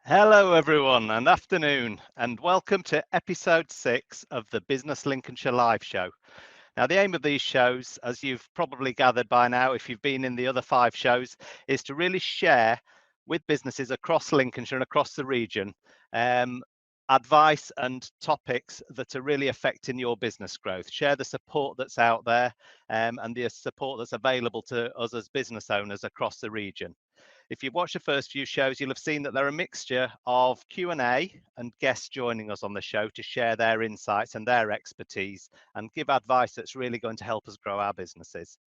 Hello, everyone, and afternoon, and welcome to episode 6 of the Business Lincolnshire live show. Now, the aim of these shows, as you've probably gathered by now, if you've been in the other 5 shows, is to really share with businesses across Lincolnshire and across the region advice and topics that are really affecting your business growth. Share the support that's out there and the support that's available to us as business owners across the region. If you've watched the first few shows, you'll have seen that they're a mixture of Q&A and guests joining us on the show to share their insights and their expertise and give advice that's really going to help us grow our businesses.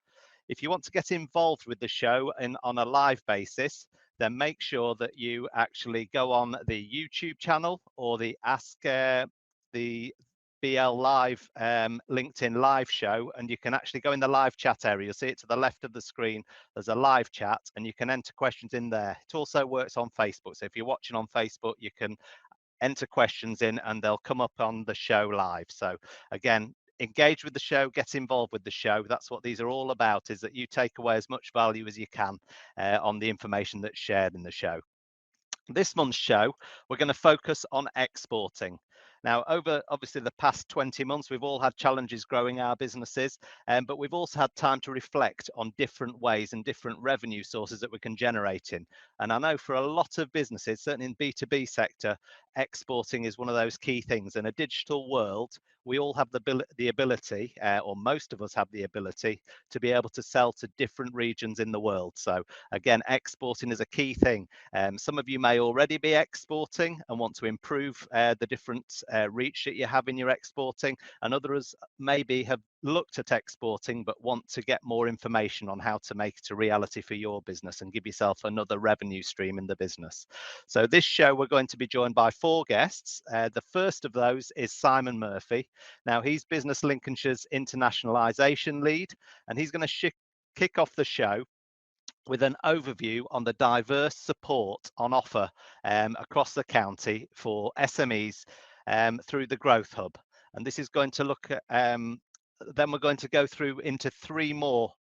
If you want to get involved with the show on a live basis, then make sure that you actually go on the YouTube channel or the Ask the BL Live LinkedIn live show, and you can actually go in the live chat area. You'll see it to the left of the screen. There's a live chat, and you can enter questions in there. It also works on Facebook. So if you're watching on Facebook, you can enter questions in and they'll come up on the show live. So again, engage with the show, get involved with the show. That's what these are all about, is that you take away as much value as you can on the information that's shared in the show. This month's show, we're going to focus on exporting. Now, over obviously the past 20 months, we've all had challenges growing our businesses, but we've also had time to reflect on different ways and different revenue sources that we can generate in. And I know for a lot of businesses, certainly in B2B sector, exporting is one of those key things. In a digital world, we all have the ability, or most of us have the ability, to be able to sell to different regions in the world. So again, exporting is a key thing. Some of you may already be exporting and want to improve the different reach that you have in your exporting, and others maybe have looked at exporting but want to get more information on how to make it a reality for your business and give yourself another revenue stream in the business. So this show, we're going to be joined by 4 guests. The first of those is Simon Murphy. Now, he's Business Lincolnshire's internationalisation lead, and he's going to kick off the show with an overview on the diverse support on offer across the county for SMEs through the Growth Hub. And this is going to look at, then we're going to go through into 3 more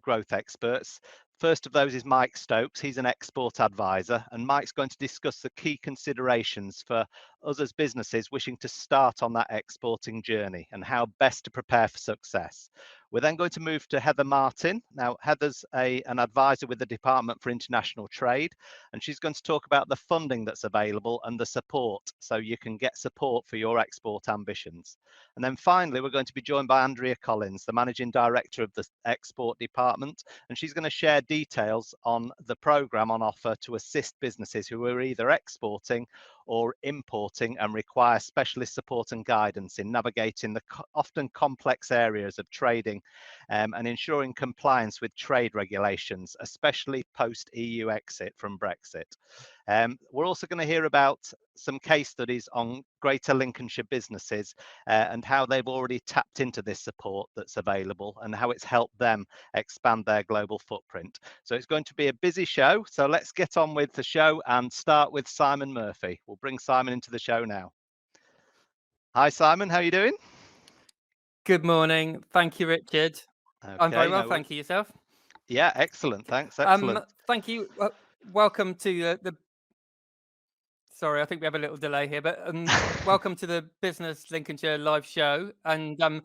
growth experts. First of those is Mike Stokes. He's an export advisor, and Mike's going to discuss the key considerations for us as businesses wishing to start on that exporting journey and how best to prepare for success. We're then going to move to Heather Martin. Now, Heather's an advisor with the Department for International Trade, and she's going to talk about the funding that's available and the support, so you can get support for your export ambitions. And then finally, we're going to be joined by Andrea Collins, the Managing Director of the Export Department, and she's going to share details on the programme on offer to assist businesses who are either exporting or importing and require specialist support and guidance in navigating the often complex areas of trading and ensuring compliance with trade regulations, especially post-EU exit from Brexit. We're also going to hear about some case studies on Greater Lincolnshire businesses and how they've already tapped into this support that's available and how it's helped them expand their global footprint. So it's going to be a busy show. So let's get on with the show and start with Simon Murphy. We'll bring Simon into the show now. Hi, Simon. How are you doing? Good morning. Thank you, Richard. Okay, I'm very well, thank you. Yourself? Yeah, excellent. Thanks. Excellent. Thank you. Welcome to the. Sorry, I think we have a little delay here, but welcome to the Business Lincolnshire live show, and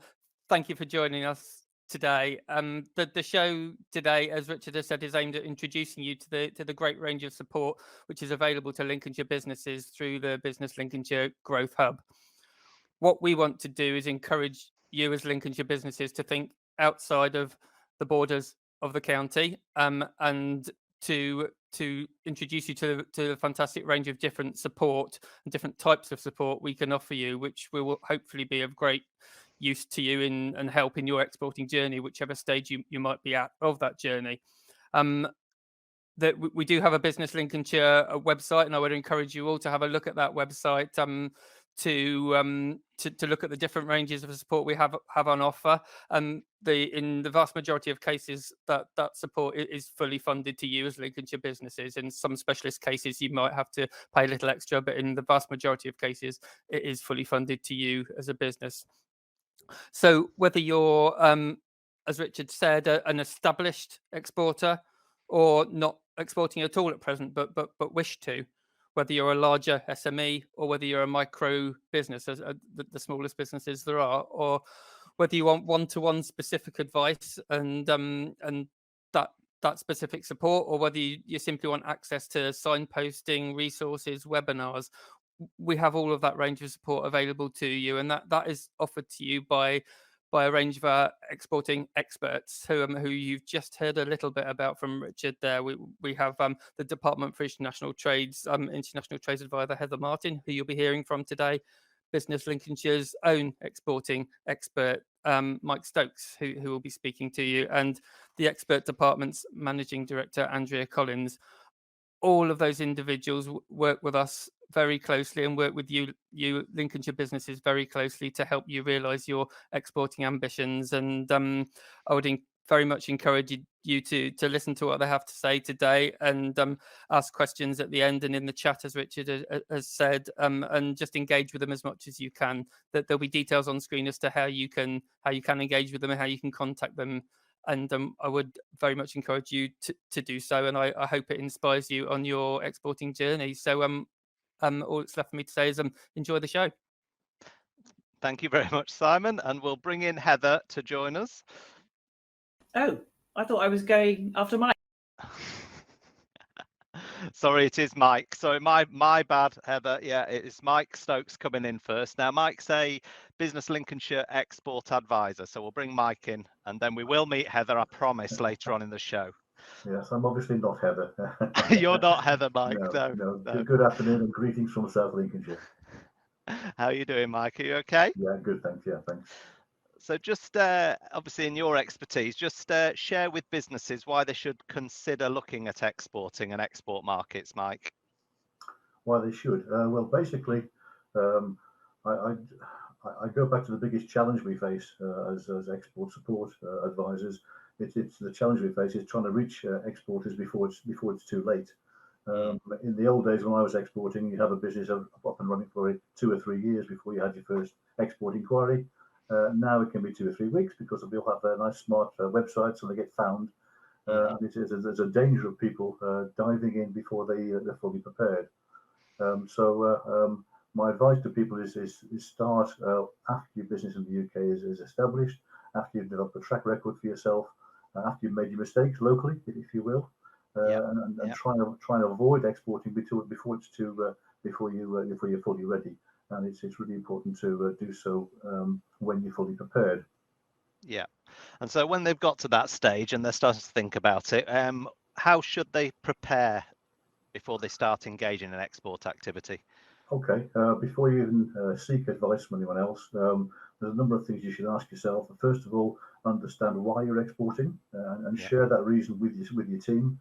thank you for joining us today. The show today, as Richard has said, is aimed at introducing you to the great range of support which is available to Lincolnshire businesses through the Business Lincolnshire Growth Hub. What we want to do is encourage you as Lincolnshire businesses to think outside of the borders of the county and to introduce you to a fantastic range of different support and different types of support we can offer you, which will hopefully be of great use to you and help in your exporting journey, whichever stage you might be at of that journey. That we do have a Business Lincolnshire website, and I would encourage you all to have a look at that website to look at the different ranges of support we have on offer. In the vast majority of cases, that support is fully funded to you as Lincolnshire businesses. In some specialist cases, you might have to pay a little extra, but in the vast majority of cases, it is fully funded to you as a business. So whether you're, as Richard said, an established exporter or not exporting at all at present, but wish to, whether you're a larger SME or whether you're a micro business, the smallest businesses there are, or whether you want one-to-one specific advice and that specific support, or whether you simply want access to signposting, resources, webinars. We have all of that range of support available to you, and that is offered to you by a range of our exporting experts who you've just heard a little bit about from Richard there. We have the Department for International Trades, International Trades Advisor Heather Martin, who you'll be hearing from today, Business Lincolnshire's own exporting expert, Mike Stokes, who will be speaking to you, and the expert department's managing director, Andrea Collins. All of those individuals work with us very closely and work with you Lincolnshire businesses very closely to help you realise your exporting ambitions. And I would very much encourage you to listen to what they have to say today, and ask questions at the end and in the chat, as Richard has said, and just engage with them as much as you can. That there'll be details on screen as to how you can engage with them and how you can contact them. And I would very much encourage you to do so, and I hope it inspires you on your exporting journey. So all that's left for me to say is enjoy the show. Thank you very much, Simon, and we'll bring in Heather to join us. Oh, I thought I was going after Mike. Sorry, it is Mike. Sorry, my bad, Heather. Yeah, it is Mike Stokes coming in first. Now, Mike's a Business Lincolnshire export advisor, so we'll bring Mike in, and then we will meet Heather, I promise, later on in the show. Yes, I'm obviously not Heather. You're not Heather, Mike. No. Good afternoon and greetings from South Lincolnshire. How are you doing, Mike? Are you okay? Yeah, good, thanks. Yeah, thanks. So just obviously in your expertise, just share with businesses why they should consider looking at exporting and export markets, Mike. Why they should? Well, basically, I go back to the biggest challenge we face as export support advisors. It's the challenge we face is trying to reach exporters before it's too late. In the old days when I was exporting, you'd have a business up and running for 2 or 3 years before you had your first export inquiry. Now it can be 2 or 3 weeks because we all have a nice smart websites and they get found. And there's a danger of people diving in before they're fully prepared. My advice to people is start after your business in the UK is established, after you've developed a track record for yourself, after you've made your mistakes locally, if you will, and try and avoid exporting before you're fully ready. And it's really important to do so when you're fully prepared. Yeah, and so when they've got to that stage and they're starting to think about it, how should they prepare before they start engaging in export activity? Okay, before you even seek advice from anyone else, there's a number of things you should ask yourself. First of all, understand why you're exporting and share that reason with your team,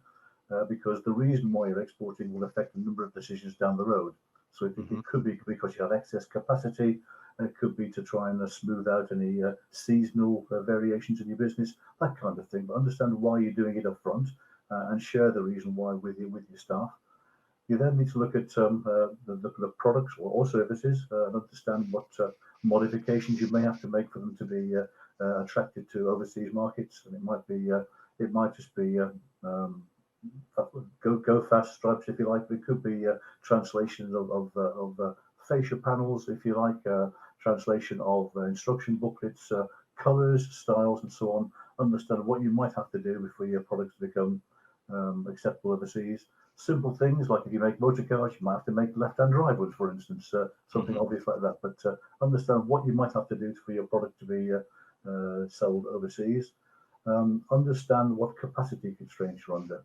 because the reason why you're exporting will affect a number of decisions down the road. So it could be because you have excess capacity, and it could be to try and smooth out any seasonal variations in your business, that kind of thing. But understand why you're doing it up front and share the reason why with your staff. You then need to look at the products or services and understand what modifications you may have to make for them to be attracted to overseas markets. And it might just be go fast stripes, if you like. But it could be translations of fascia panels, if you like, translation of instruction booklets, colors, styles, and so on. Understand what you might have to do for your products to become acceptable overseas. Simple things like if you make motor cars, you might have to make left-hand drive ones, for instance, something obvious like that. But understand what you might have to do for your product to be sold overseas. Understand what capacity constraints you're under.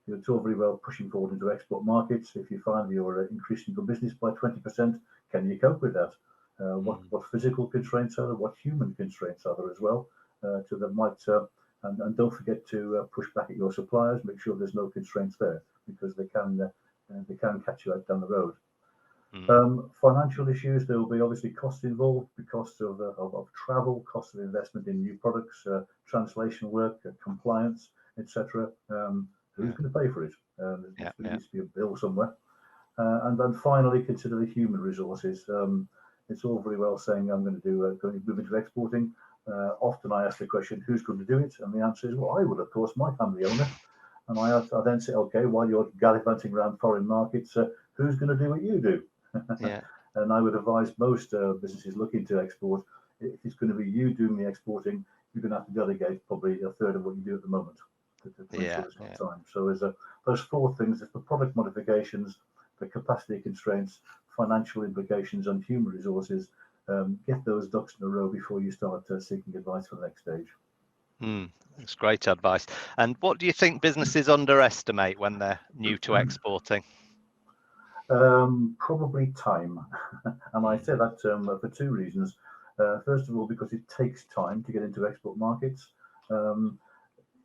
It's all very well pushing forward into export markets. If you find you're increasing your business by 20%, can you cope with that? What physical constraints are there? What human constraints are there as well? So that might and don't forget to push back at your suppliers. Make sure there's no constraints there, because they can catch you out down the road. Financial issues, there will be obviously costs involved, the cost of travel, cost of investment in new products, translation work, compliance, etc. Who's going to pay for it? There needs to be a bill somewhere. And then finally, consider the human resources. It's all very well saying I'm going to move into exporting. Often I ask the question, who's going to do it? And the answer is, well, I will, of course. Mike, I'm the owner. And I then say, okay, while you're gallivanting around foreign markets, who's going to do what you do? Yeah. And I would advise most businesses looking to export, if it's going to be you doing the exporting, you're going to have to delegate probably a third of what you do at the moment to ensure there's not time. So there's those four things: there's the product modifications, the capacity constraints, financial implications, and human resources. Get those ducks in a row before you start seeking advice for the next stage. That's great advice. And what do you think businesses underestimate when they're new to exporting? Probably time. And I say that for two reasons. First of all, because it takes time to get into export markets.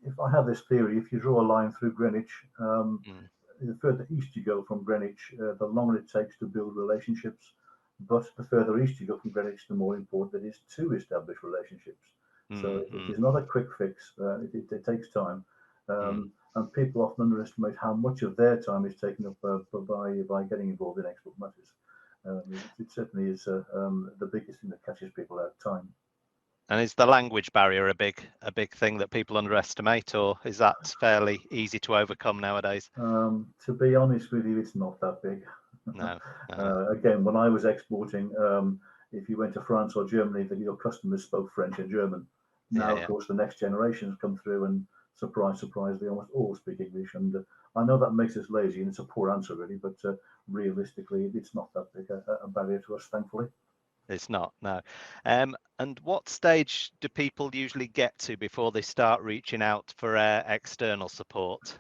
If I have this theory, if you draw a line through Greenwich, the further east you go from Greenwich, the longer it takes to build relationships. But the further east you go from Greenwich, the more important it is to establish relationships. So it is not a quick fix. It takes time. And people often underestimate how much of their time is taken up by getting involved in export matters. It certainly is the biggest thing that catches people out, time. And is the language barrier a big thing that people underestimate, or is that fairly easy to overcome nowadays? To be honest with you, it's not that big. No. Again, when I was exporting, if you went to France or Germany, then your customers spoke French and German. Now, of course, the next generations come through, and surprise, surprise, they almost all speak English. And I know that makes us lazy, and it's a poor answer, really. But realistically, it's not that big a barrier to us, thankfully. It's not, no. And what stage do people usually get to before they start reaching out for external support?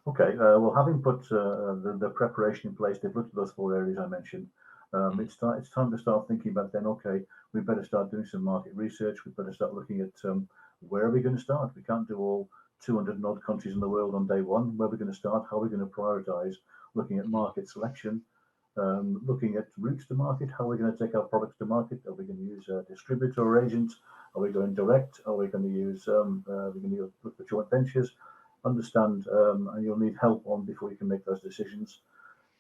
Okay, well, having put the preparation in place, they've looked at those four areas I mentioned. It's time to start thinking about then, okay, we better start doing some market research. We better start looking at where are we going to start? We can't do all 200 and odd countries in the world on day one. Where are we going to start? How are we going to prioritize? Looking at market selection, looking at routes to market. How are we going to take our products to market? Are we going to use a distributor or agent? Are we going direct? Are we going to use look for joint ventures? Understand, and you'll need help on before you can make those decisions.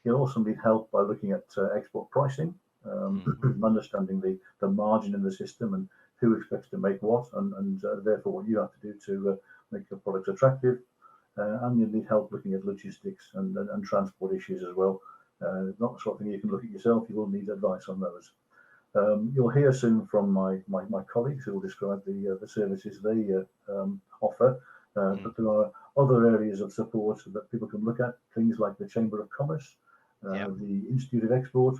You'll also need help by looking at export pricing, understanding the margin in the system and who expects to make what, and therefore what you have to do to make your products attractive. And you'll need help looking at logistics and transport issues as well. Not the sort of thing you can look at yourself. You will need advice on those. You'll hear soon from my colleagues who will describe the services they offer. But there are other areas of support that people can look at, things like the Chamber of Commerce, the Institute of Export,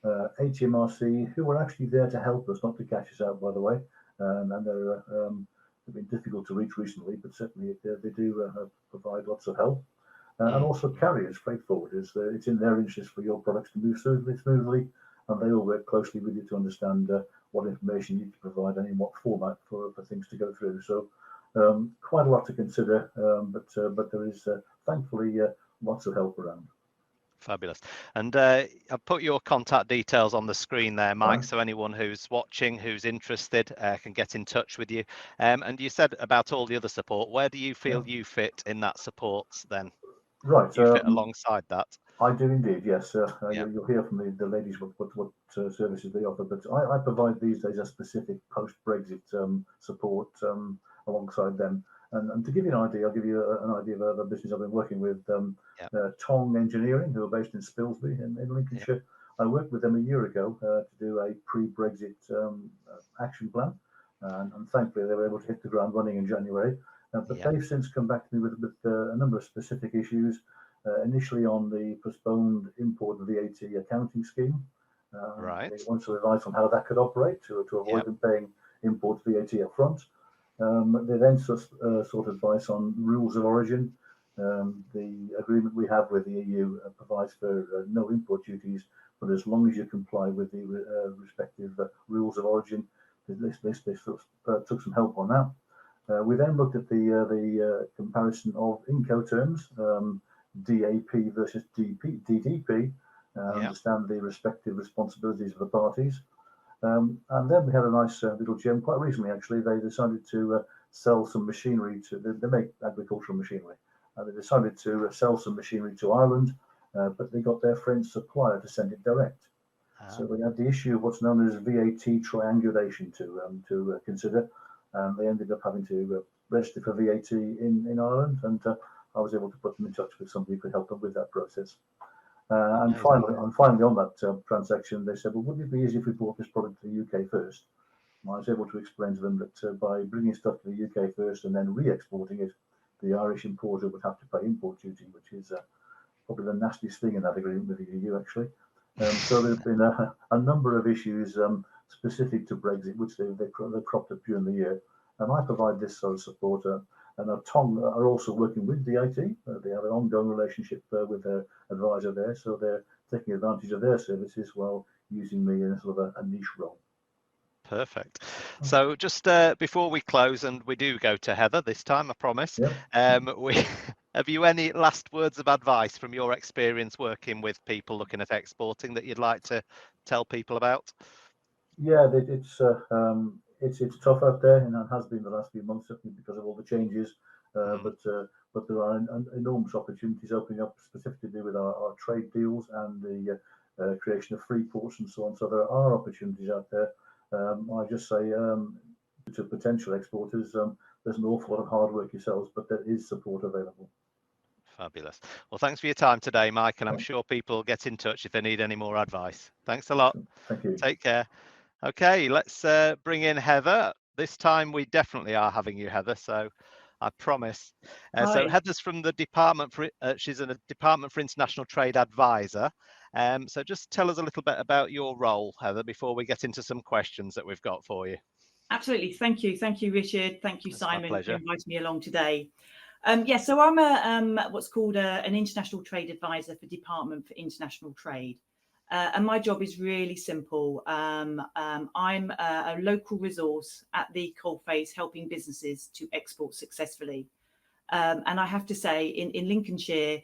HMRC, who are actually there to help us, not to catch us out, by the way. And they've been difficult to reach recently, but certainly they do provide lots of help. And also carriers, freight forwarders. It's in their interest for your products to move smoothly, and they all work closely with you to understand what information you need to provide and in what format for things to go through. So quite a lot to consider, but there is thankfully lots of help around. Fabulous. And I've put your contact details on the screen there, Mike, Right. so anyone who's watching, who's interested, can get in touch with you. And you said about all the other support. Where do you feel you fit in that support then? Right. You fit alongside that? I do indeed, yes. You'll hear from the ladies what services they offer, but I provide these days a specific post-Brexit support alongside them. And to give you an idea, I'll give you an idea of a business I've been working with, Tong Engineering, who are based in Spilsby in Lincolnshire. I worked with them a year ago to do a pre-Brexit action plan, and thankfully they were able to hit the ground running in January. But they've since come back to me with a number of specific issues. Initially on the postponed import VAT accounting scheme. Right. They want some advice on how that could operate to avoid them paying import VAT up front. They then sought advice on rules of origin. The agreement we have with the EU provides for no import duties, but as long as you comply with the respective rules of origin. They took some help on that. We then looked at the comparison of Incoterms, DAP versus DDP, understand the respective responsibilities of the parties. And then we had a nice little gem quite recently, actually. They decided to sell some machinery they make agricultural machinery. They decided to sell some machinery to Ireland, but they got their French supplier to send it direct. So we had the issue of what's known as VAT triangulation to consider. They ended up having to register for VAT in Ireland, and I was able to put them in touch with somebody who could help them with that process. And Amazing. finally on that transaction, they said, well, wouldn't it be easy if we brought this product to the UK first? And I was able to explain to them that by bringing stuff to the UK first and then re-exporting it, the Irish importer would have to pay import duty, which is probably the nastiest thing in that agreement with the EU, actually. So there have been a number of issues specific to Brexit, which they cropped up during the year. And I provide this sort of support. And Tom are also working with DIT. They have an ongoing relationship with their advisor there. So they're taking advantage of their services while using me in a sort of a niche role. Perfect. So just before we close, and we do go to Heather this time, I promise. Yep. Have you any last words of advice from your experience working with people looking at exporting that you'd like to tell people about? Yeah, it's tough out there, and it has been the last few months because of all the changes. But there are enormous opportunities opening up, specifically to do with our trade deals and the creation of free ports and so on. So there are opportunities out there. I just say to potential exporters, there's an awful lot of hard work yourselves, but there is support available. Fabulous. Well, thanks for your time today, Mike, and I'm sure people will get in touch if they need any more advice. Thanks a lot. Thank you. Take care. Okay, let's bring in Heather. This time we definitely are having you, Heather, so I promise. So Heather's from the Department for, she's in the Department for International Trade Advisor. So just tell us a little bit about your role, Heather, before we get into some questions that we've got for you. Absolutely. Thank you. Thank you, Richard. Thank you, It's Simon, my for pleasure. inviting me along today. Yeah, so I'm a what's called an international trade advisor for Department for International Trade. And my job is really simple. I'm a local resource at the coalface helping businesses to export successfully. And I have to say, in Lincolnshire,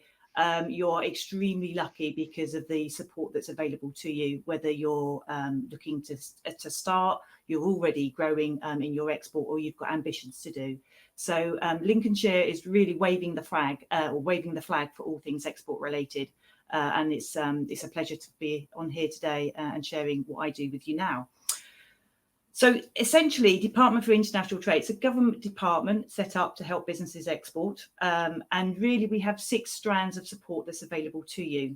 you're extremely lucky because of the support that's available to you, whether you're looking to start, you're already growing in your export, or you've got ambitions to do. So Lincolnshire is really waving the flag for all things export related. And it's a pleasure to be on here today and sharing what I do with you now. So essentially, Department for International Trade, it's a government department set up to help businesses export. And really, we have 6 strands of support that's available to you.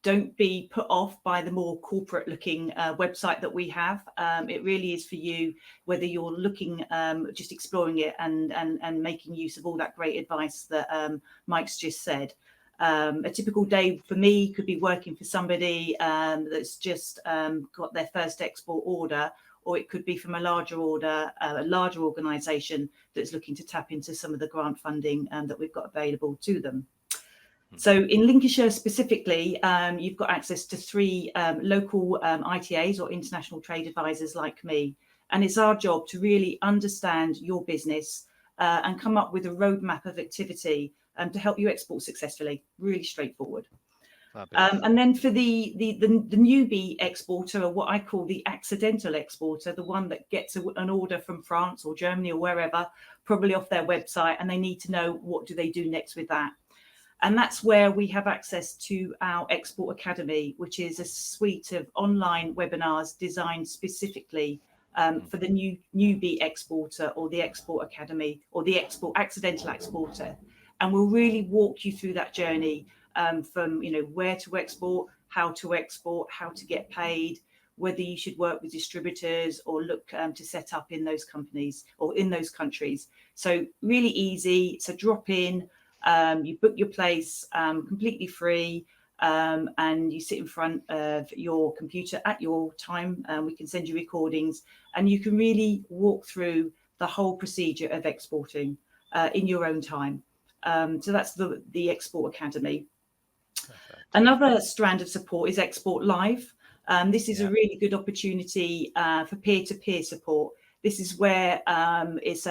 Don't be put off by the more corporate looking website that we have. It really is for you, whether you're looking, just exploring it and making use of all that great advice that Mike's just said. A typical day for me could be working for somebody that's just got their first export order, or it could be from a larger order, a larger organisation that's looking to tap into some of the grant funding that we've got available to them. So in Lincolnshire specifically, you've got access to 3 local ITAs or international trade advisors like me. And it's our job to really understand your business and come up with a roadmap of activity to help you export successfully. Really straightforward. And then for the newbie exporter, or what I call the accidental exporter, the one that gets an order from France or Germany or wherever, probably off their website, and they need to know what do they do next with that. And that's where we have access to our Export Academy, which is a suite of online webinars designed specifically for the newbie exporter, or the Export Academy, or the accidental exporter. And we'll really walk you through that journey from, where to export, how to get paid, whether you should work with distributors or look to set up in those companies or in those countries. So really easy. So drop in, you book your place completely free, and you sit in front of your computer at your time. We can send you recordings, and you can really walk through the whole procedure of exporting in your own time. So that's the Export Academy. Perfect. Another strand of support is Export Live. This is a really good opportunity for peer-to-peer support. This is where it's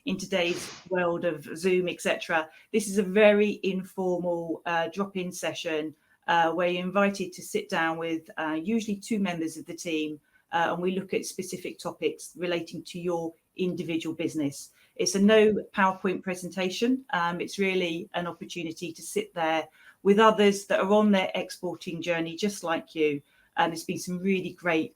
in today's world of Zoom, etc. This is a very informal drop-in session where you're invited to sit down with usually 2 members of the team, and we look at specific topics relating to your individual business. It's a no PowerPoint presentation. It's really an opportunity to sit there with others that are on their exporting journey, just like you. And there's been some really great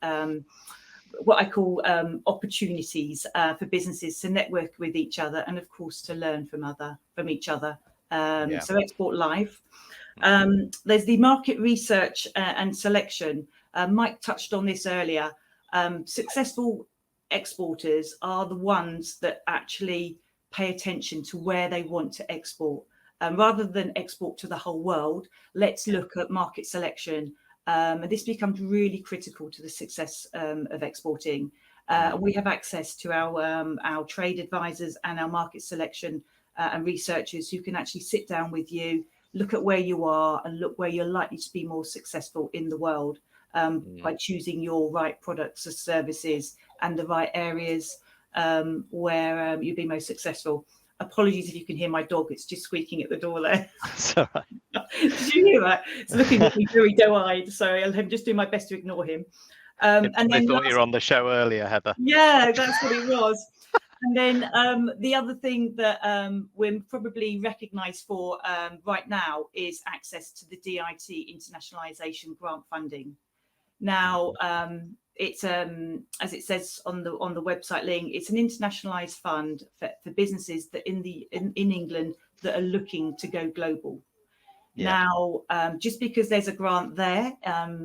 what I call opportunities for businesses to network with each other, and of course to learn from each other. So Export Live. There's the market research and selection. Mike touched on this earlier. Successful exporters are the ones that actually pay attention to where they want to export. Rather than export to the whole world, let's look at market selection. And this becomes really critical to the success of exporting. We have access to our trade advisors and our market selection and researchers who can actually sit down with you, look at where you are and look where you're likely to be more successful in the world by choosing your right products or services and the right areas where you'll be most successful. Apologies if you can hear my dog, it's just squeaking at the door there. That's all right. Did you hear that? It's looking at me very doe-eyed, so I'll just do my best to ignore him. And then thought you were on the show earlier, Heather. Yeah, that's what it was. And then the other thing that we're probably recognised for right now is access to the DIT internationalisation grant funding. Now, it's as it says on the website link, it's an internationalised fund for businesses that in England that are looking to go global. Now, just because there's a grant there,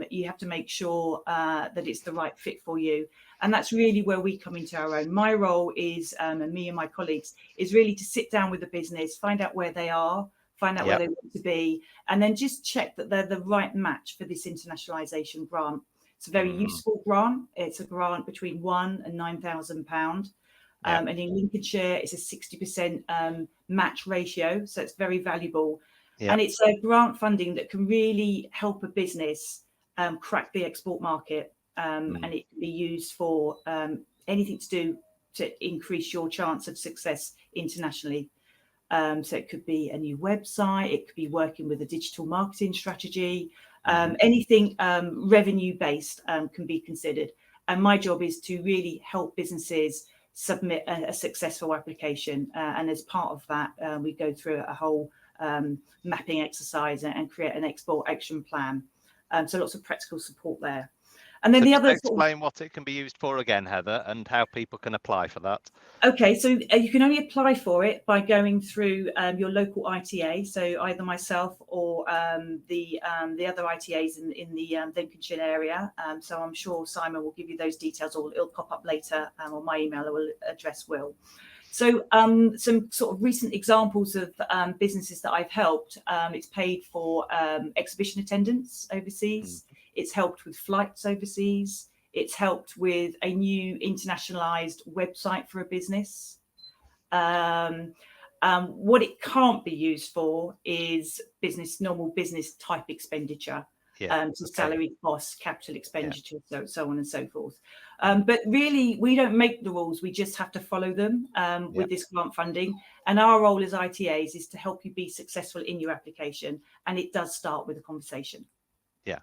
you have to make sure that it's the right fit for you. And that's really where we come into our own. My role is, and me and my colleagues, is really to sit down with the business, find out where they are, find out where they want to be, and then just check that they're the right match for this internationalisation grant. It's a very useful grant. It's a grant between £1,000 and £9,000. And in Lincolnshire, it's a 60% match ratio. So it's very valuable. And it's a grant funding that can really help a business crack the export market. And it can be used for anything to do to increase your chance of success internationally. So it could be a new website, it could be working with a digital marketing strategy, anything revenue based can be considered. And my job is to really help businesses submit a successful application. And as part of that, we go through a whole mapping exercise and create an export action plan. So lots of practical support there. And then the other explain what it can be used for again, Heather, and how people can apply for that. Okay, so you can only apply for it by going through your local ITA. So either myself or the other ITAs in the Lincolnshire area. So I'm sure Simon will give you those details, or it'll pop up later, or my email address will. So some sort of recent examples of businesses that I've helped. It's paid for exhibition attendance overseas. It's helped with flights overseas. It's helped with a new internationalized website for a business. What it can't be used for is normal business type expenditure. So salary costs, capital expenditure, so on and so forth. But really, we don't make the rules. We just have to follow them with this grant funding. And our role as ITAs is to help you be successful in your application. And it does start with a conversation. Yeah.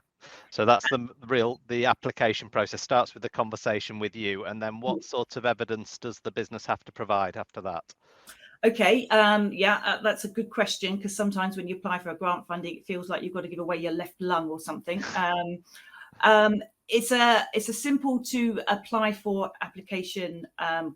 So that's the application process starts with the conversation with you. And then what sort of evidence does the business have to provide after that? Okay, that's a good question, because sometimes when you apply for a grant funding, it feels like you've got to give away your left lung or something. It's a simple to apply for application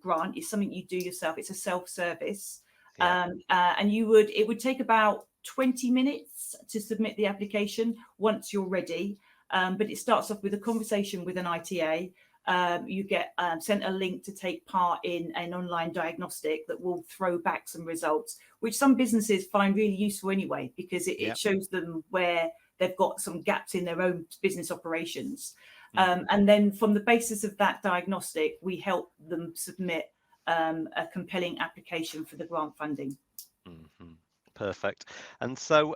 grant. It's something you do yourself. It's a self-service, and it would take about 20 minutes to submit the application once you're ready. But it starts off with a conversation with an ITA. You get sent a link to take part in an online diagnostic that will throw back some results, which some businesses find really useful anyway, because it shows them where they've got some gaps in their own business operations. And then from the basis of that diagnostic, we help them submit a compelling application for the grant funding. Perfect. And so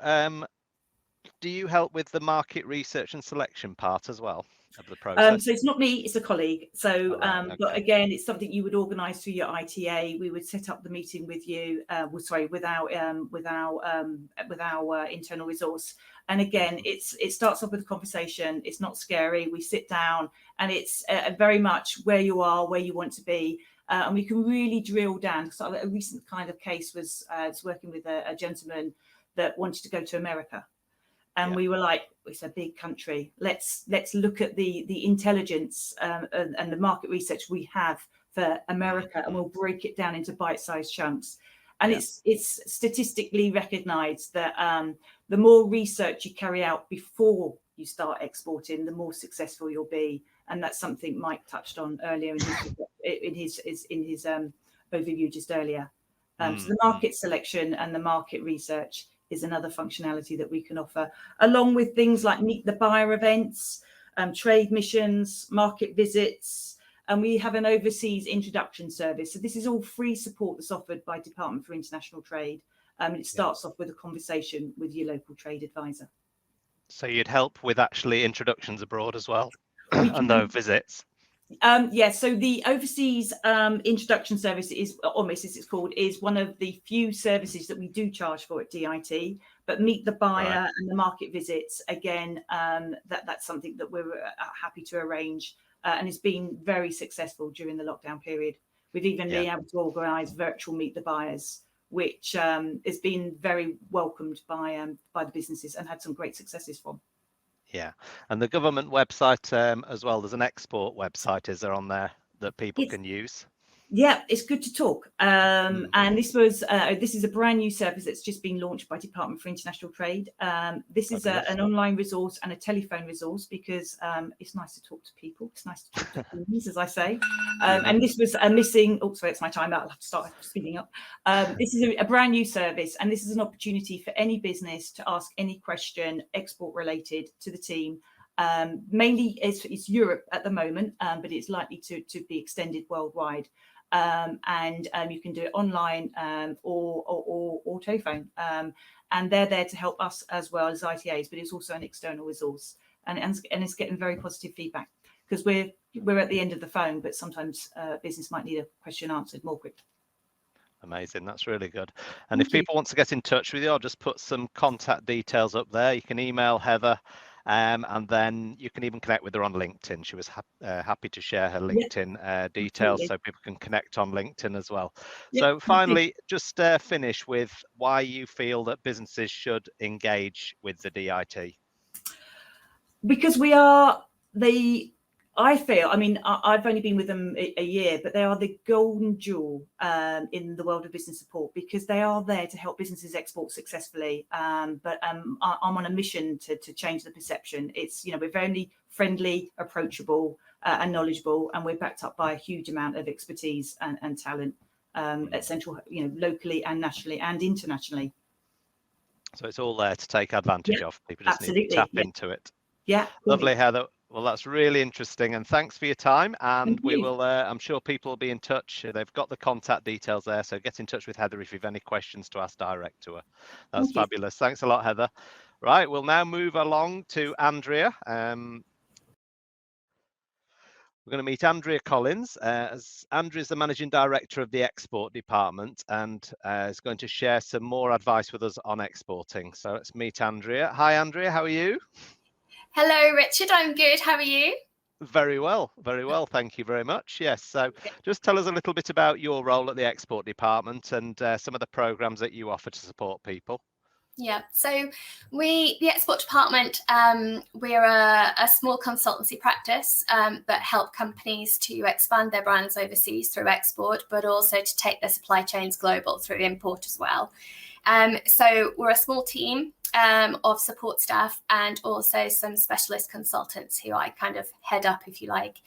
do you help with the market research and selection part as well of the process? So it's not me, it's a colleague. So, but again, it's something you would organise through your ITA. We would set up the meeting with you, with our internal resource. And again, it starts off with a conversation. It's not scary. We sit down, and it's very much where you are, where you want to be. And we can really drill down. So a recent kind of case was working with a gentleman that wanted to go to America. And we were like, it's a big country. Let's look at the intelligence and the market research we have for America, and we'll break it down into bite-sized chunks. And it's statistically recognised that the more research you carry out before you start exporting, the more successful you'll be. And that's something Mike touched on earlier in his overview just earlier. So the market selection and the market research is another functionality that we can offer, along with things like meet the buyer events, trade missions, market visits, and we have an overseas introduction service. So this is all free support that's offered by Department for International Trade. And it starts off with a conversation with your local trade advisor. So you'd help with actually introductions abroad as well, and those visits. So the overseas introduction service is, almost as it's called, is one of the few services that we do charge for at DIT. But meet the buyer and the market visits, again, that's something that we're happy to arrange, and it's been very successful during the lockdown period. We've even been able to organise virtual meet the buyers, which has been very welcomed by the businesses and had some great successes from. Yeah, and the government website as well, there's an export website, is there, on there that people can use? Yeah, it's good to talk. And this is a brand new service that's just been launched by Department for International Trade. This is an online resource and a telephone resource, because it's nice to talk to people. It's nice to talk to humans, as I say. And this was a missing. Oh, sorry, it's my time. I'll have to start speeding up. This is a brand new service, and this is an opportunity for any business to ask any question export related to the team. Mainly it's Europe at the moment, but it's likely to be extended worldwide. And you can do it online or telephone, and they're there to help us as well as ITAs, but it's also an external resource, and it's getting very positive feedback, because we're at the end of the phone, but sometimes business might need a question answered more quickly. Amazing, that's really good. And if people want to get in touch with you, I'll just put some contact details up there. You can email Heather, and then you can even connect with her on LinkedIn. She was happy to share her LinkedIn details, so people can connect on LinkedIn as well. So finally, just finish with why you feel that businesses should engage with the DIT. Because we are I feel, I mean, I've only been with them a year, but they are the golden jewel in the world of business support, because they are there to help businesses export successfully. But I'm on a mission to change the perception. It's, we're very friendly, approachable, and knowledgeable, and we're backed up by a huge amount of expertise and talent at central, locally and nationally and internationally. So it's all there to take advantage of. People just need to tap into it. Yeah. Lovely, Heather. Well, that's really interesting, and thanks for your time. And we will, I'm sure people will be in touch. They've got the contact details there, so get in touch with Heather if you've any questions to ask direct to her. That's fabulous. Thanks a lot, Heather. Right, we'll now move along to Andrea. We're going to meet Andrea Collins. As Andrea is the Managing Director of the Export Department, and is going to share some more advice with us on exporting. So let's meet Andrea. Hi, Andrea. How are you? Hello, Richard. I'm good. How are you? Very well. Very well. Thank you very much. Yes. So just tell us a little bit about your role at the Export Department and some of the programs that you offer to support people. Yeah, so the Export Department, we're a small consultancy practice that help companies to expand their brands overseas through export, but also to take their supply chains global through import as well. So we're a small team of support staff and also some specialist consultants who I kind of head up, if you like.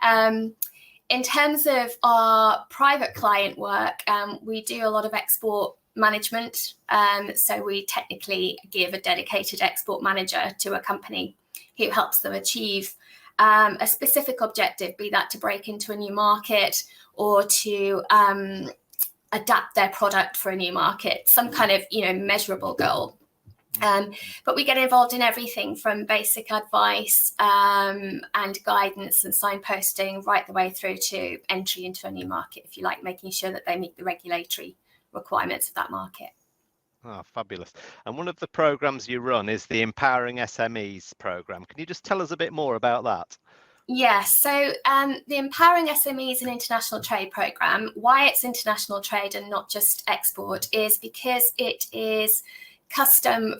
In terms of our private client work, we do a lot of export management. So we technically give a dedicated export manager to a company who helps them achieve a specific objective, be that to break into a new market or to adapt their product for a new market, some kind of, measurable goal. But we get involved in everything from basic advice and guidance and signposting right the way through to entry into a new market, if you like, making sure that they meet the regulatory requirements of that market. Oh, fabulous. And one of the programs you run is the Empowering SMEs program. Can you just tell us a bit more about that? Yes, so the Empowering SMEs and International Trade program, why it's international trade and not just export, is because it is custom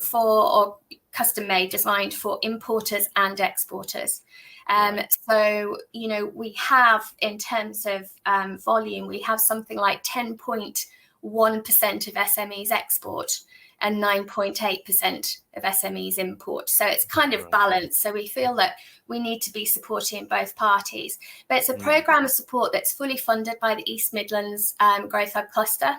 custom made, designed for importers and exporters. So, you know, we have, in terms of volume, we have something like 10.1% of SMEs export and 9.8% of SMEs import. So it's kind of balanced. So we feel that we need to be supporting both parties. But it's a programme of support that's fully funded by the East Midlands Growth Hub Cluster.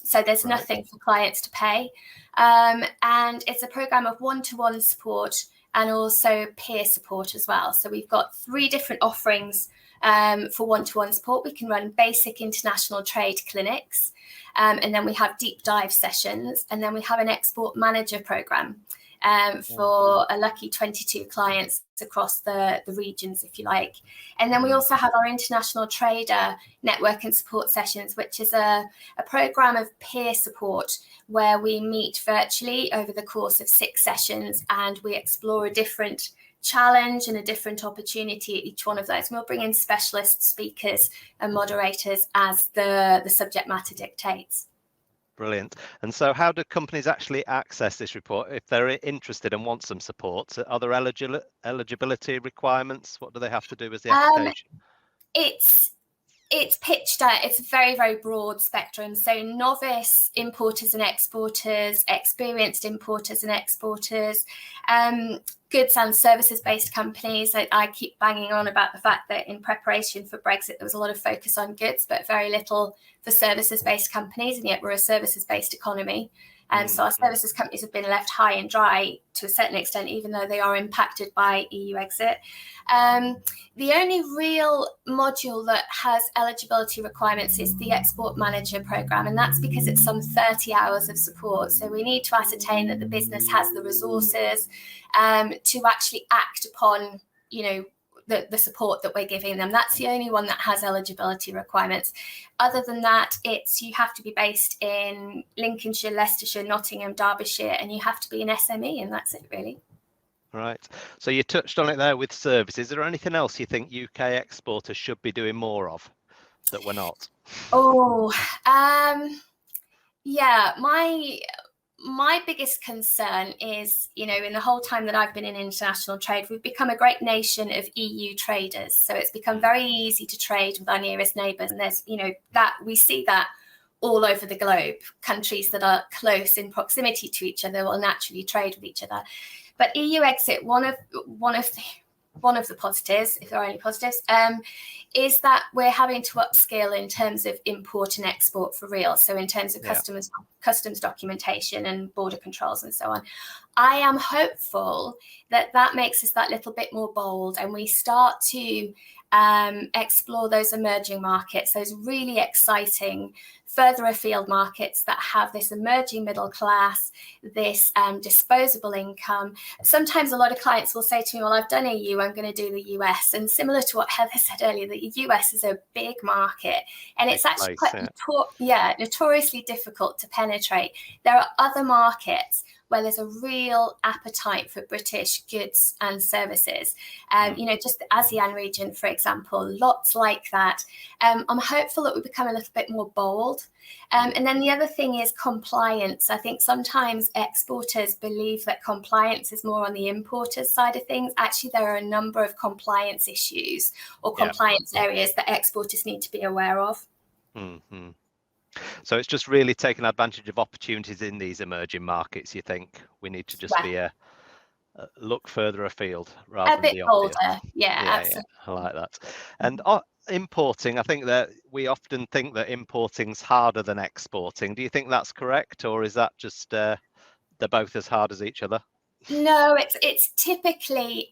So there's nothing for clients to pay. And it's a programme of one-to-one support and also peer support as well. So we've got 3 different offerings for one-to-one support. We can run basic international trade clinics, and then we have deep dive sessions, and then we have an export manager program for a lucky 22 clients across the regions, if you like. And then we also have our international trader network and support sessions, which is a program of peer support where we meet virtually over the course of 6 sessions, and we explore a different challenge and a different opportunity at each one of those. And we'll bring in specialist speakers and moderators as the subject matter dictates. Brilliant. And so how do companies actually access this report if they're interested and want some support? Are there eligibility requirements? What do they have to do as the application? It's pitched at, it's a very, very broad spectrum. So novice importers and exporters, experienced importers and exporters, goods and services based companies. I keep banging on about the fact that in preparation for Brexit, there was a lot of focus on goods, but very little for services based companies. And yet we're a services based economy. So our services companies have been left high and dry to a certain extent, even though they are impacted by EU exit. The only real module that has eligibility requirements is the Export Manager programme, and that's because it's some 30 hours of support. So we need to ascertain that the business has the resources to actually act upon, you know, the support that we're giving them. That's the only one that has eligibility requirements. Other than that, you have to be based in Lincolnshire, Leicestershire, Nottingham, Derbyshire, and you have to be an SME, and that's it really. Right. So you touched on it there with services. Is there anything else you think UK exporters should be doing more of that we're not? Yeah, my biggest concern is, you know, in the whole time that I've been in international trade, we've become a great nation of EU traders. So it's become very easy to trade with our nearest neighbours. And there's, you know, that we see that all over the globe. Countries that are close in proximity to each other will naturally trade with each other. But EU exit, one of the positives, if there are any positives, is that we're having to upskill in terms of import and export for real. So in terms of customs documentation and border controls and so on. I am hopeful that that makes us that little bit more bold, and we start to explore those emerging markets, those really exciting further afield markets that have this emerging middle class, this disposable income. Sometimes a lot of clients will say to me, well, I've done EU, I'm going to do the US. And similar to what Heather said earlier, the US is a big market, and it's actually quite notoriously difficult to penetrate. There are other markets where there's a real appetite for British goods and services. You know, just the ASEAN region, for example, lots like that. I'm hopeful that we become a little bit more bold. And then the other thing is compliance. I think sometimes exporters believe that compliance is more on the importers side of things. Actually, there are a number of compliance issues or compliance areas that exporters need to be aware of. Mm-hmm. So it's just really taking advantage of opportunities in these emerging markets. You think we need to just be look further afield rather than the obvious. Bolder. Yeah, absolutely. I like that. And importing, I think that we often think that importing's harder than exporting. Do you think that's correct, or is that just they're both as hard as each other? No, it's typically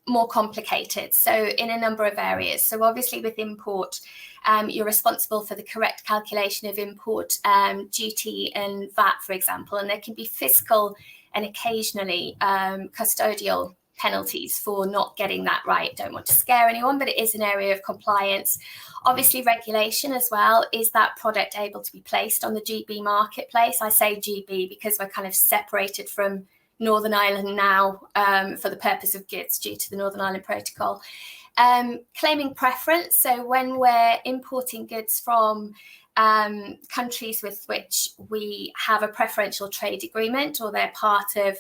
more complicated. So in a number of areas. So obviously with import, you're responsible for the correct calculation of import duty and VAT, for example, and there can be fiscal and occasionally custodial penalties for not getting that right. Don't want to scare anyone, but it is an area of compliance. Obviously regulation as well. Is that product able to be placed on the GB marketplace? I say GB because we're kind of separated from Northern Ireland now for the purpose of goods due to the Northern Ireland Protocol. Claiming preference. So when we're importing goods from countries with which we have a preferential trade agreement, or they're part of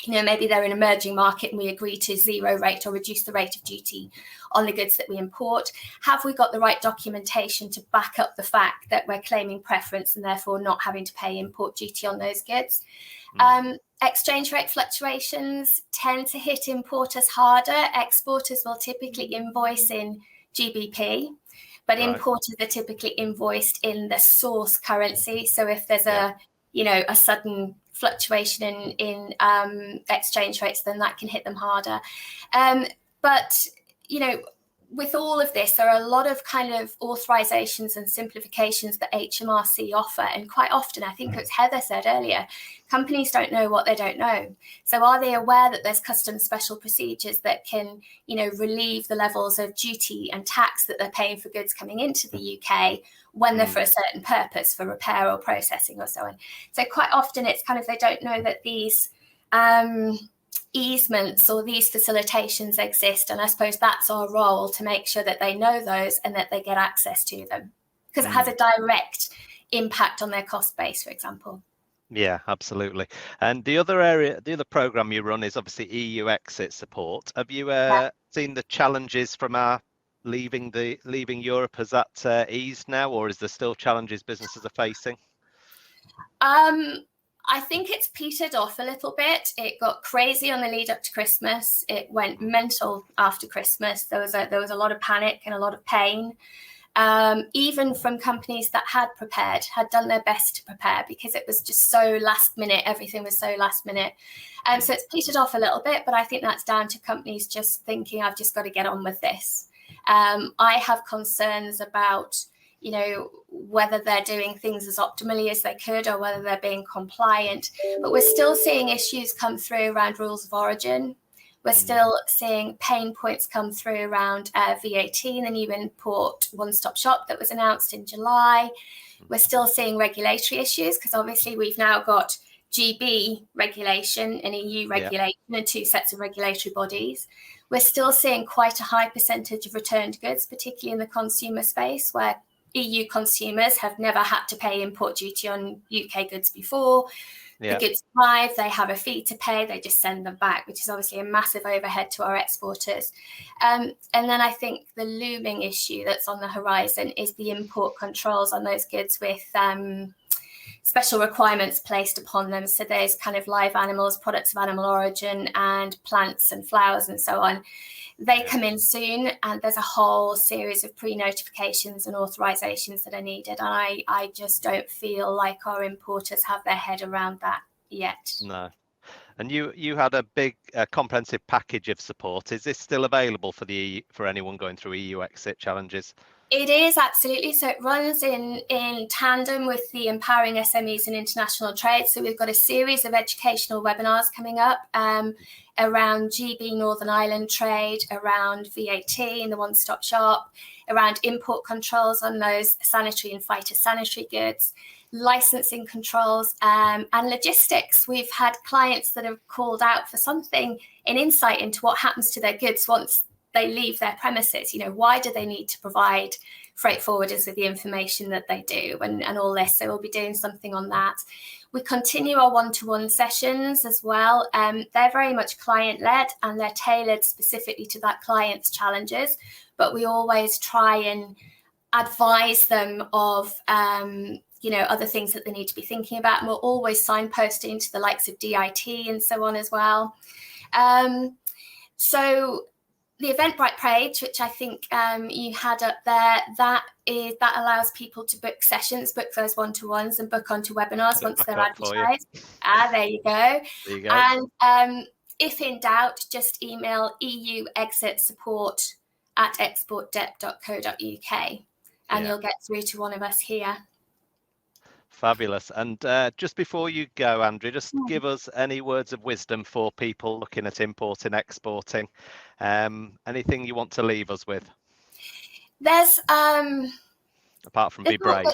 maybe they're an emerging market and we agree to zero rate or reduce the rate of duty on the goods that we import. Have we got the right documentation to back up the fact that we're claiming preference and therefore not having to pay import duty on those goods? Exchange rate fluctuations tend to hit importers harder. Exporters will typically invoice in GBP, but importers are typically invoiced in the source currency. So if there's a sudden fluctuation in exchange rates, then that can hit them harder. But with all of this, there are a lot of kind of authorizations and simplifications that HMRC offer. And quite often, I think as Heather said earlier, companies don't know what they don't know. So are they aware that there's customs special procedures that can, relieve the levels of duty and tax that they're paying for goods coming into the UK when they're for a certain purpose, for repair or processing or so on? So quite often it's kind of, they don't know that these easements or these facilitations exist, and I suppose that's our role, to make sure that they know those and that they get access to them, because it has a direct impact on their cost base, for example. Yeah, absolutely. And the other program you run is obviously EU exit support. Have you seen the challenges from our leaving Europe? Has that eased now, or is there still challenges businesses are facing? I think it's petered off a little bit. It got crazy on the lead up to Christmas. It went mental after Christmas. There was a lot of panic and a lot of pain, even from companies that had done their best to prepare, because it was just so last minute. Everything was so last minute. So it's petered off a little bit, but I think that's down to companies just thinking, I've just got to get on with this. I have concerns about whether they're doing things as optimally as they could, or whether they're being compliant. But we're still seeing issues come through around rules of origin. We're still seeing pain points come through around VAT and the new import one-stop shop that was announced in July. We're still seeing regulatory issues, because obviously we've now got GB regulation and EU regulation and two sets of regulatory bodies. We're still seeing quite a high percentage of returned goods, particularly in the consumer space, where EU consumers have never had to pay import duty on UK goods before. The goods arrive, they have a fee to pay, they just send them back, which is obviously a massive overhead to our exporters. And then I think the looming issue that's on the horizon is the import controls on those goods, with special requirements placed upon them. So there's kind of live animals, products of animal origin, and plants and flowers and so on. They come in soon, and there's a whole series of pre-notifications and authorizations that are needed. And I just don't feel like our importers have their head around that yet. No. And you had a big comprehensive package of support. Is this still available for anyone going through EU exit challenges? It is, absolutely. So it runs in tandem with the Empowering SMEs in International Trade. So we've got a series of educational webinars coming up around GB Northern Ireland trade, around VAT and the one-stop shop, around import controls on those sanitary and phytosanitary goods, licensing controls, and logistics. We've had clients that have called out for something, an insight into what happens to their goods once they leave their premises. Why do they need to provide freight forwarders with the information that they do, and all this? So we'll be doing something on that. We continue our one-to-one sessions as well. They're very much client-led, and they're tailored specifically to that client's challenges, but we always try and advise them of other things that they need to be thinking about. And we're always signposting to the likes of DIT and so on as well. So the Eventbrite page, which I think you had up there, that allows people to book sessions, book those one-to-ones, and book onto webinars once they're advertised. There you go. There you go. And if in doubt, just email euexitsupport@exportdep.co.uk, and you'll get through to one of us here. Fabulous. And just before you go, Andrea, just give us any words of wisdom for people looking at importing, exporting. Anything you want to leave us with? There's apart from be brave?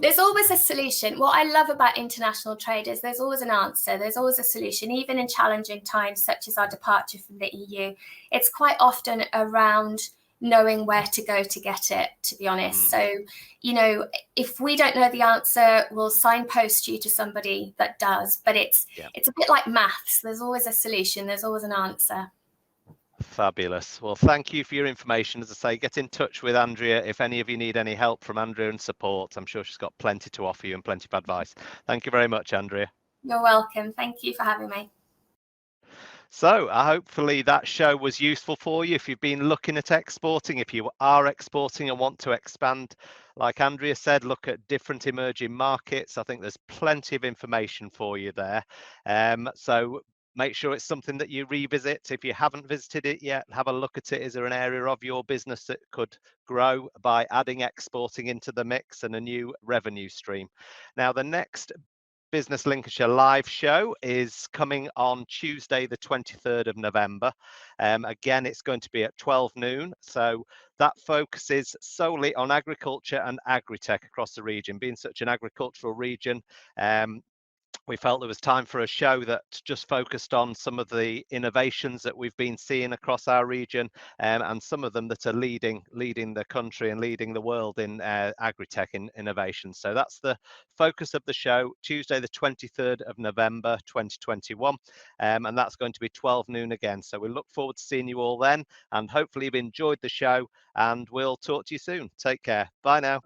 There's always a solution. What I love about international trade is there's always an answer. There's always a solution, even in challenging times such as our departure from the EU. It's quite often around knowing where to go to get it, to be honest. So, you know, if we don't know the answer, we'll signpost you to somebody that does. But it's a bit like maths. There's always a solution. There's always an answer. Fabulous. Well, thank you for your information. As I say, get in touch with Andrea if any of you need any help from Andrea and support. I'm sure she's got plenty to offer you and plenty of advice. Thank you very much, Andrea. You're welcome. Thank you for having me. So hopefully that show was useful for you. If you've been looking at exporting, if you are exporting and want to expand, like Andrea said, look at different emerging markets. I think there's plenty of information for you there. So make sure it's something that you revisit. If you haven't visited it yet, have a look at it. Is there an area of your business that could grow by adding exporting into the mix and a new revenue stream? Now, the next Business Lincolnshire live show is coming on Tuesday, the 23rd of November. Again, it's going to be at 12 noon. So that focuses solely on agriculture and agri-tech across the region. Being such an agricultural region, we felt there was time for a show that just focused on some of the innovations that we've been seeing across our region, and some of them that are leading the country and leading the world in agri-tech innovation. So that's the focus of the show, Tuesday the 23rd of November 2021, and that's going to be 12 noon again. So we look forward to seeing you all then, and hopefully you've enjoyed the show, and we'll talk to you soon. Take care. Bye now.